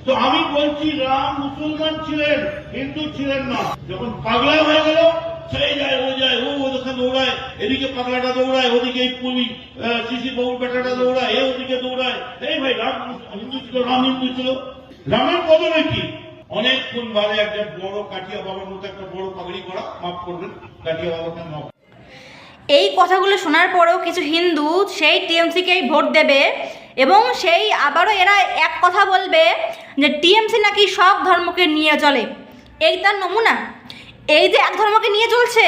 তো আমি বলছি রাম মুসলমান ছিলেন, হিন্দু ছিলেন না। যখন পাগলা হয়ে গেল, সেই যায় ও যায়, ও ওখানে দৌড়ায়, এদিকে পাগলাটা দৌড়ায়, ওদিকে শিশির বাবুর বেটাটা দৌড়ায়, এ ওদিকে দৌড়ায়। এই ভাই রাম হিন্দু ছিল, রাম হিন্দু ছিল। রামের বদলে কি অনেকক্ষণ বাদে একটা বড় কাঠিয়া বাবার মতো একটা বড় পাগড়ি করা, মাফ করবেন, কাঠিয়া বাবাকে মাফ। এই কথাগুলো শোনার পরেও কিছু হিন্দু সেই টিএমসিকেই ভোট দেবে এবং সেই আবারও এরা এক কথা বলবে যে টিএমসি নাকি সব ধর্মকে নিয়ে চলে। এই তার নমুনা, এই যে এক ধর্মকে নিয়ে চলছে।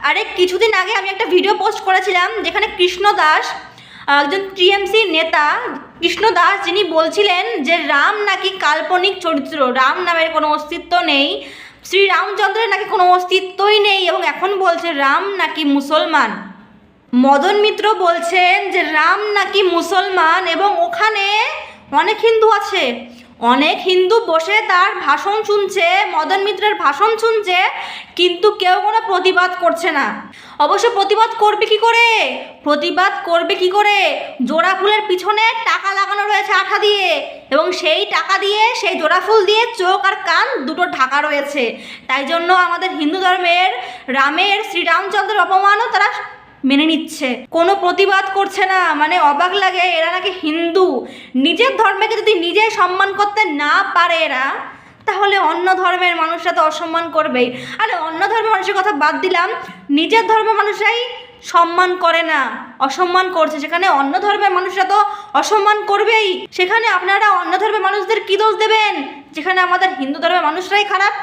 আরে কিছুদিন আগে আমি একটা ভিডিও পোস্ট করেছিলাম যেখানে কৃষ্ণ দাস, একজন টিএমসি নেতা কৃষ্ণ দাস, যিনি বলছিলেন যে রাম নাকি কাল্পনিক চরিত্র, রাম নামের কোনো অস্তিত্ব নেই, শ্রীরামচন্দ্রের নাকি কোনো অস্তিত্বই নেই, এবং এখন বলছে রাম নাকি মুসলমান। মদন মিত্র বলছেন যে রাম নাকি মুসলমান, এবং ওখানে অনেক হিন্দু আছে, অনেক হিন্দু বসে তার ভাষণ শুনছে, মদন মিত্রের ভাষণ শুনছে, কিন্তু কেউ কোনো প্রতিবাদ করছে না। অবশ্য প্রতিবাদ করবে কি করে? প্রতিবাদ করবে কি করে? জোড়া ফুলের পিছনে টাকা লাগানো রয়েছে আঠা দিয়ে, এবং সেই টাকা দিয়ে, সেই জোড়া ফুল দিয়ে চোখ আর কান দুটো ঢাকা রয়েছে। তাই জন্য আমাদের হিন্দু ধর্মের রামের, শ্রীরামচন্দ্রের অপমানও তারা মেনে নিচ্ছে, কোনো প্রতিবাদ করছে না। মানে অবাক লাগে, এরা নাকি হিন্দু। নিজের ধর্মকে যদি নিজে সম্মান করতে না পারে এরা, তাহলে অন্য ধর্মের মানুষরা তো অসম্মান করবেই। আরে অন্য ধর্মের মানুষের কথা বাদ দিলাম, নিজের ধর্মের মানুষরাই সম্মান করে না, অসম্মান করছে, সেখানে অন্য ধর্মের মানুষরা তো অসম্মান করবেই। সেখানে আপনারা অন্য ধর্মের মানুষদের কী দোষ দেবেন, যেখানে আমাদের হিন্দু ধর্মের মানুষরাই খারাপ?